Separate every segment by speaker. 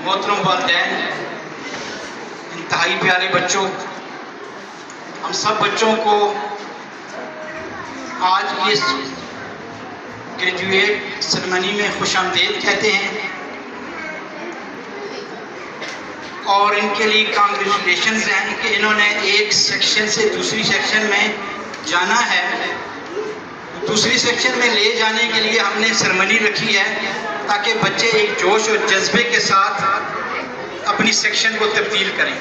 Speaker 1: मोहतरम वालिदैन, इंतहाई प्यारे बच्चों, हम सब बच्चों को आज इस ग्रेजुएट सेरेमनी में खुशामदीद कहते हैं और इनके लिए कांग्रेचुलेशंस हैं कि इन्होंने एक सेक्शन से दूसरी सेक्शन में जाना है। दूसरी सेक्शन में ले जाने के लिए हमने सेरेमनी रखी है ताकि बच्चे एक जोश और जज्बे के साथ अपनी सेक्शन को तब्दील करें।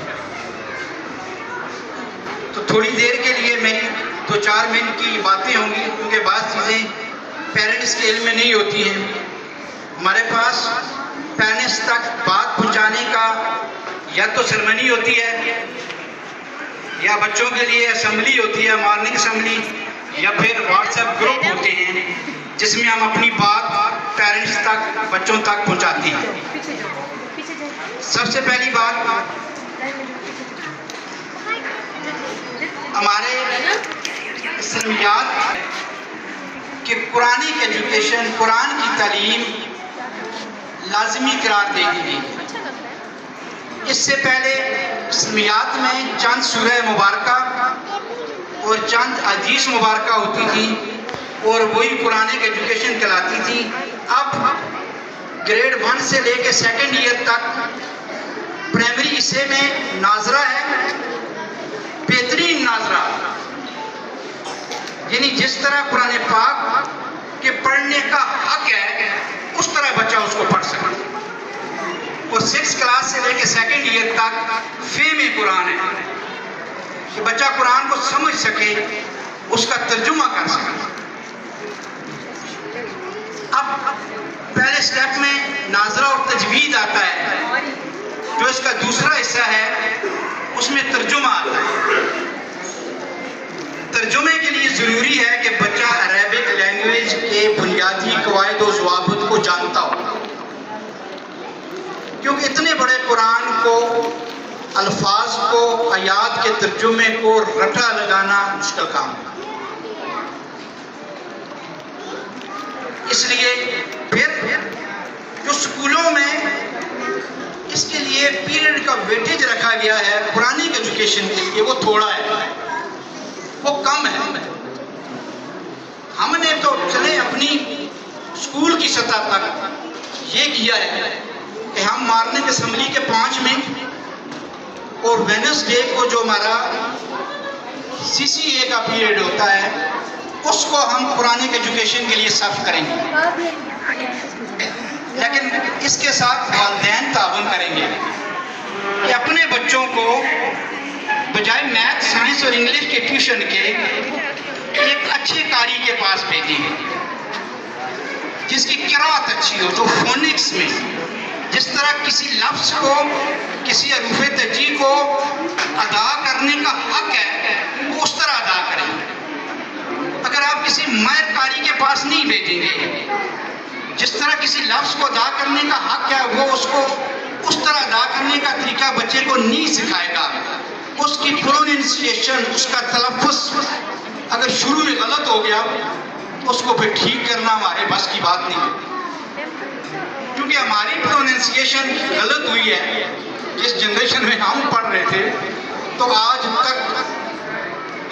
Speaker 1: तो थोड़ी देर के लिए मेरी 2-4 मिनट की बातें होंगी, क्योंकि बात चीज़ें पेरेंट्स के इल्म में नहीं होती हैं। हमारे पास पेरेंट्स तक बात पहुंचाने का या तो सेरेमनी होती है या बच्चों के लिए असेंबली होती है, मॉर्निंग असेंबली, या फिर व्हाट्सएप ग्रुप होते हैं जिसमें हम अपनी बात पेरेंट्स तक, बच्चों तक पहुंचाते हैं। सबसे पहली बात, हमारे इस्लामियात कि कुरानिक एजुकेशन, कुरान की तालीम लाजमी करार दे दी गई। इससे पहले इस्लामियात में चंद सूरह मुबारका और चंद हदीस मुबारका होती थी और वही कुरानिक एजुकेशन कहलाती थी। अब ग्रेड 1 से लेकर 2nd ईयर तक प्राइमरी हिस्से में नाजरा है, बेहतरीन नाजरा, यानी जिस तरह कुरान पाक के पढ़ने का हक है उस तरह बच्चा उसको पढ़ सके। और 6th क्लास से लेकर 2nd ईयर तक फेम कुरान है कि बच्चा कुरान को समझ सके, उसका तर्जुमा कर सके। अब पहले स्टेप में नाजरा और तजवीद आता है, जो इसका दूसरा हिस्सा है उसमें तर्जुमा आता है। तर्जुमे के लिए ज़रूरी है कि बच्चा अरबिक लैंग्वेज के बुनियादी कवायद और ज़वाबित को जानता हो, क्योंकि इतने बड़े कुरान को, अल्फाज को, आयात के तर्जुमे को रटा लगाना मुश्किल काम है। इसलिए फिर जो स्कूलों में इसके लिए पीरियड का वेटेज रखा गया है कुरानिक एजुकेशन के लिए, वो थोड़ा है, वो कम है। हमने तो चले अपनी स्कूल की सतह तक ये किया है कि हम मॉर्निंग असेंबली के 5 मिनट और वेडनेसडे को जो हमारा CCA का पीरियड होता है उसको हम कुरानिक एजुकेशन के लिए सर्व करेंगे। लेकिन इसके साथ वालिदैन ताउन करेंगे कि अपने बच्चों को बजाय मैथ, साइंस और इंग्लिश के ट्यूशन के एक अच्छे कारी के पास भेजेंगे जिसकी किरात अच्छी हो, जो फोनिक्स में जिस तरह किसी लफ्ज़ को, किसी हरूफ तजी को अदा करने का हक है वो उस तरह अदा करें। अगर आप किसी माहिर कारी के पास नहीं भेजेंगे, जिस तरह किसी लफ्ज़ को अदा करने का हक है वो उसको उस तरह अदा करने का तरीका बच्चे को नहीं सिखाएगा, उसकी प्रोनाउंसिएशन, उसका तलफ़्फ़ुज़ अगर शुरू में गलत हो गया तो उसको फिर ठीक करना हमारे बस की बात नहीं है। क्योंकि हमारी प्रोनाउंसिएशन गलत हुई है जिस जनरेशन में हम पढ़ रहे थे, तो आज तक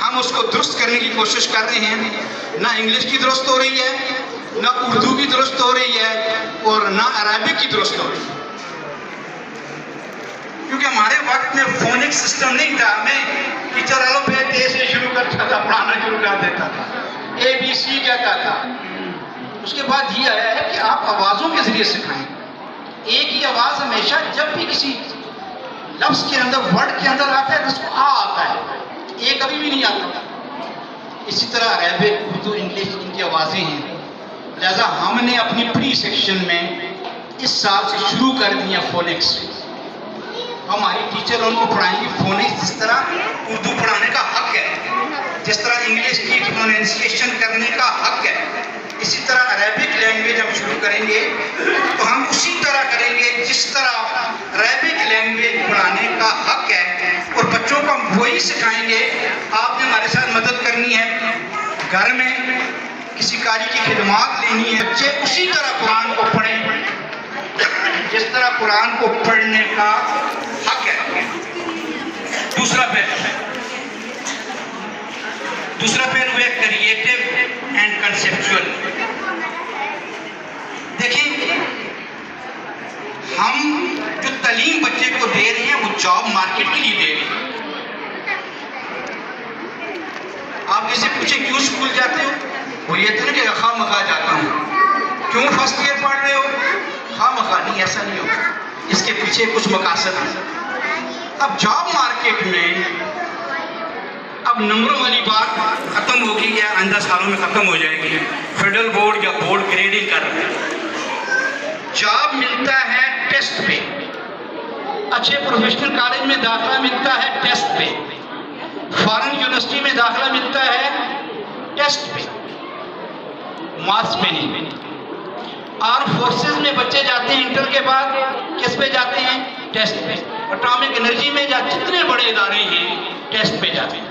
Speaker 1: हम उसको दुरुस्त करने की कोशिश कर रहे हैं। ना इंग्लिश की दुरुस्त हो रही है, ना उर्दू की दुरुस्त हो रही है और ना अरबिक की दुरुस्त हो रही है। क्योंकि हमारे वक्त में फोनिक सिस्टम नहीं था, हमें टीचर अल्फ़ाबेट ए से शुरू करता था, पढ़ाना शुरू कर देता था, ABC कहता था। उसके बाद ये आया है कि आप आवाज़ों के जरिए सिखाएं। एक ही आवाज़ हमेशा जब भी किसी लफ्ज़ के अंदर, वर्ड के अंदर आता है तो उसको आ आता है, ए कभी भी नहीं आता। इसी तरह अरबिक, उर्दू, इंग्लिश इनकी आवाज़ें हैं। लिहाजा हमने अपनी प्री सेक्शन में इस साल से शुरू कर दिया फोनिक्स। हमारी टीचर उनको पढ़ाएंगे फोनिक्स, जिस तरह उर्दू पढ़ाने का हक है, जिस तरह इंग्लिश की प्रोनाउंसिएशन करने का हक है, इसी तरह अरबिक लैंग्वेज हम शुरू करेंगे तो हम उसी तरह करेंगे जिस तरह अरबिक लैंग्वेज पढ़ाने का हक है, और बच्चों को हम वही सिखाएंगे। आपने हमारे साथ मदद करनी है, घर में किसी कारी की खिदमत लेनी है, बच्चे उसी तरह कुरान को पढ़ें जिस तरह कुरान को पढ़ने का हक है। दूसरा पहलू है क्रिएटिव एंड कंसेप्चुअल। देखिए, हम जो तालीम बच्चे को दे रहे हैं वो जॉब मार्केट के लिए दे रहे हैं। आप किसी पूछे क्यों स्कूल जाते हो, वो ये तो नहीं कि खा मखा जाता हूँ। क्यों फर्स्ट ईयर पढ़ रहे हो, खा मखा नहीं, ऐसा नहीं होता। इसके पीछे कुछ मकासद है। अब जॉब मार्केट में अब नंबरों वाली बात खत्म होगी या आइंदा सालों में खत्म हो जाएगी। फेडरल बोर्ड या बोर्ड ग्रेडिंग कर रहे हैं। जॉब मिलता है टेस्ट पे। अच्छे प्रोफेशनल कॉलेज में दाखिला मिलता है टेस्ट पे। फॉरेन यूनिवर्सिटी में दाखिला मिलता है टेस्ट पे, मार्क्स पे नहीं। आर्म फोर्सेस में बच्चे जाते हैं इंटर के बाद, किस पे जाते हैं, टेस्ट पे। एटॉमिक एनर्जी में जितने बड़े इदारे हैं टेस्ट पे जाते हैं।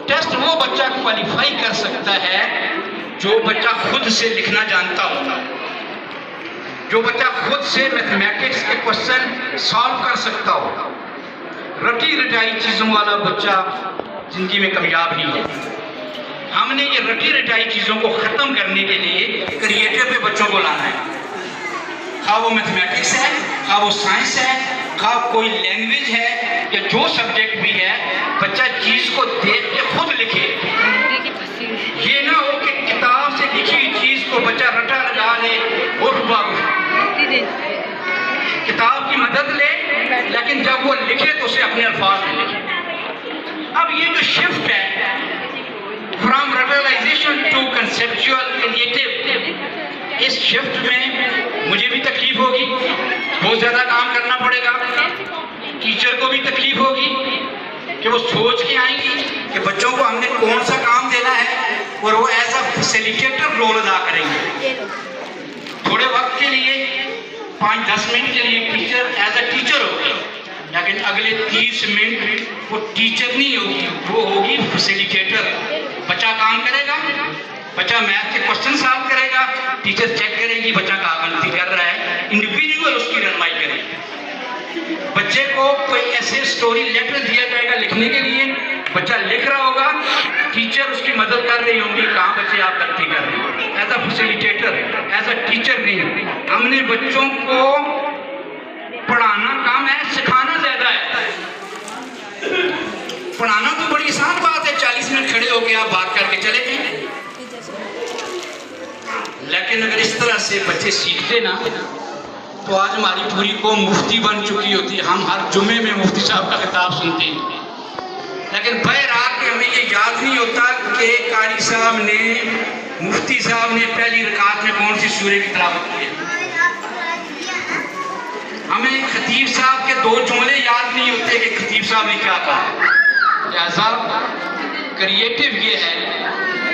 Speaker 1: टेस्ट वो बच्चा क्वालिफाई कर सकता है जो बच्चा खुद से लिखना जानता हो, जो बच्चा खुद से मैथमेटिक्स के क्वेश्चन सॉल्व कर सकता हो। रटी रटाई चीज़ों वाला बच्चा जिंदगी में कामयाब नहीं है। हमने ये रटी रटाई चीज़ों को ख़त्म करने के लिए क्रिएटिव पे बच्चों को लाना है। खा वो मैथमेटिक्स है, खा वो साइंस है, खा कोई लैंग्वेज है या जो सब्जेक्ट भी है, बच्चा चीज़ को देख के खुद लिखे। ये ना हो कि किताब से लिखी हुई चीज़ को बच्चा रटा लगा ले और किताब की मदद ले, लेकिन जब वो लिखे तो उसे अपने अल्फाज में लिखे। अब ये जो शिफ्ट है फ्रॉम रटलाइजेशन टू कंसेप्चुअल क्रिएटिव, इस शिफ्ट में मुझे भी तकलीफ होगी, बहुत ज़्यादा काम करना पड़ेगा। टीचर को भी तकलीफ होगी कि वो सोच के आएंगी कि बच्चों को हमने कौन सा काम देना है और वो एज अ फैसिलिटेटर रोल अदा करेंगे। थोड़े वक्त के लिए 5-10 मिनट के लिए टीचर एज अ टीचर होगी, लेकिन अगले 30 मिनट वो टीचर नहीं होगी, वो होगी फैसिलिटेटर। बच्चा काम करेगा, बच्चा मैथ के क्वेश्चन सॉल्व करेगा, टीचर चेक करेगी बच्चा कहाँ गलती कर रहा है, इंडिविजुअल उसकी रहनुमाई करेगी। बच्चे को कोई ऐसे स्टोरी लेटर दिया जाएगा लिखने के लिए, बच्चा लिख रहा होगा, टीचर उसकी मदद कर रही होंगी, कहाँ बच्चे आप गलती कर रहे हैं। As a facilitator, as a teacher नहीं। हमने बच्चों को पढ़ाना काम है, सिखाना ज्यादा है। पढ़ाना तो बड़ी आसान बात है, 40 मिनट खड़े होके आप बात करके चले जाएं। लेकिन अगर इस तरह से बच्चे सीखते ना तो आज हमारी पूरी कौम मुफ्ती बन चुकी होती। हम हर जुमे में मुफ्ती साहब का खिताब सुनते हैं, लेकिन बहरहाल कि हमें ये याद नहीं होता कि कारी साहब ने, मुफ्ती साहब ने पहली रकात में कौन सी सूरह की तिलावत की है। हमें खतीब साहब के 2 जुमले याद नहीं होते कि खतीब साहब ने क्या कहा। लिहाजा क्रिएटिव ये है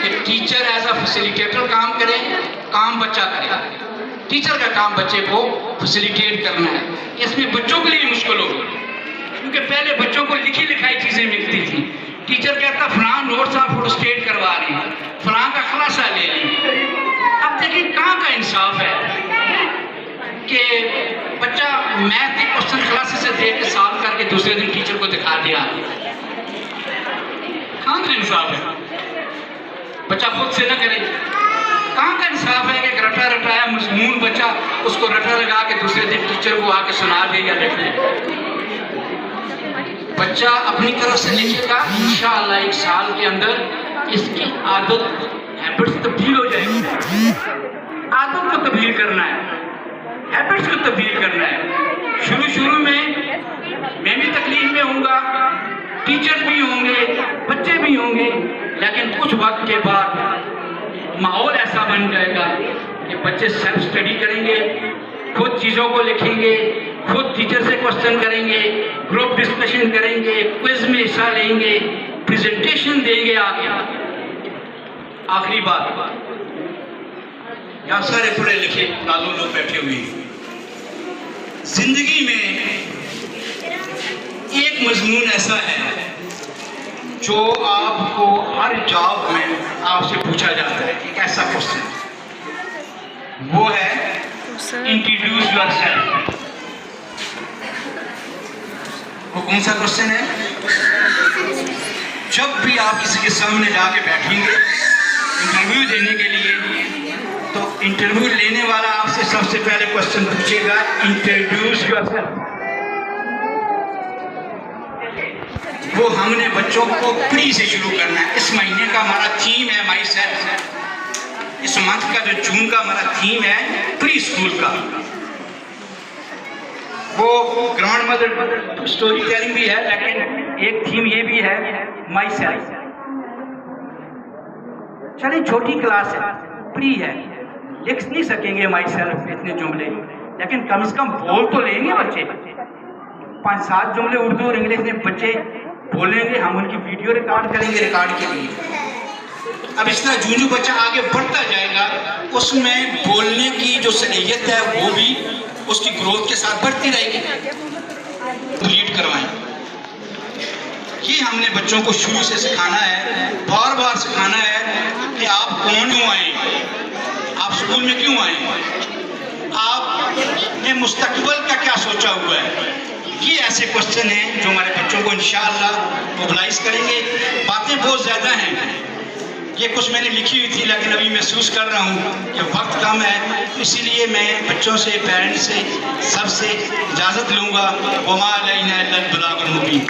Speaker 1: कि टीचर एज अ फैसिलिटेटर काम करे, काम बच्चा करे। टीचर का काम बच्चे को फैसिलिटेट करना है। इसमें बच्चों के लिए मुश्किल होगी, क्योंकि पहले बच्चों को लिखी लिखाई चीज़ें मिलती थी। टीचर कहता फलां नोट्स आप फोटोस्टेट करवा रहे हैं, फलां का खुलासा ले लें। अब देखिए कहाँ का इंसाफ है कि बच्चा मैथ के क्वेश्चन खुलासे से देख के सॉल्व करके दूसरे दिन टीचर को दिखा दिया। कहाँ का इंसाफ है? बच्चा खुद से न करे। कहाँ का इंसाफ है कि रटा रटाया मजमून बच्चा उसको रटा लगा के दूसरे दिन टीचर को आके सुना दे या लिख ले। बच्चा अपनी तरफ से लिखेगा, इंशाअल्लाह 1 साल के अंदर इसकी आदत, हैबिट्स तब्दील हो जाएगी। आदत को तब्दील करना है, हैबिट्स को तब्दील करना है। शुरू में मैं भी तकलीफ में होऊंगा, टीचर भी होंगे, बच्चे भी होंगे, लेकिन कुछ वक्त के बाद माहौल ऐसा बन जाएगा कि बच्चे सेल्फ स्टडी करेंगे, खुद चीज़ों को लिखेंगे, खुद टीचर से क्वेश्चन करेंगे, ग्रुप डिस्कशन करेंगे, क्विज में हिस्सा लेंगे, प्रेजेंटेशन देंगे आगे। आखिरी बात, यहाँ सारे पढ़े लिखे लालू लोग बैठे हुए हैं। जिंदगी में एक मजमून ऐसा है जो आपको हर जॉब में आपसे पूछा जाता है, एक ऐसा क्वेश्चन, वो है इंट्रोड्यूस योरसेल्फ। वो कौन सा क्वेश्चन है? जब भी आप किसी के सामने जाके बैठेंगे इंटरव्यू देने के लिए, तो इंटरव्यू लेने वाला आपसे सबसे पहले क्वेश्चन पूछेगा, इंट्रोड्यूस योरसेल्फ। वो हमने बच्चों को प्री से शुरू करना है। इस महीने का हमारा थीम है माई सेल्फ। इस मंथ का जो जून का हमारा थीम है प्री स्कूल का, वो ग्रांड मदर स्टोरी टेलिंग भी है, लेकिन एक थीम ये भी है माई सेल्फ। चले छोटी क्लास है, प्री है, लिख नहीं सकेंगे माई सेल्फ इतने जुमले, लेकिन कम से कम बोल तो लेंगे बच्चे। 5-7 जुमले उर्दू और इंग्लिश में बच्चे बोलेंगे, हम उनकी वीडियो रिकॉर्ड करेंगे रिकॉर्ड के लिए। अब इस तरह जूनू बच्चा आगे बढ़ता जाएगा, उसमें बोलने की जो सलीयत है वो भी उसकी ग्रोथ के साथ बढ़ती रहेगी। लीड करवाएं, ये हमने बच्चों को शुरू से सिखाना है, बार बार सिखाना है कि आप कौन क्यों आए, आप स्कूल में क्यों आए, आपने मुस्तकबिल का क्या सोचा हुआ है। ये ऐसे क्वेश्चन हैं जो हमारे बच्चों को इंशाअल्लाह मोबिलाइज करेंगे। बातें बहुत ज़्यादा हैं, ये कुछ मैंने लिखी हुई थी, लेकिन अभी महसूस कर रहा हूँ कि वक्त कम है, इसीलिए मैं बच्चों से, पेरेंट्स से, सबसे इजाज़त लूँगा। वमा अलैना इल्लल बलागुल मुबीन।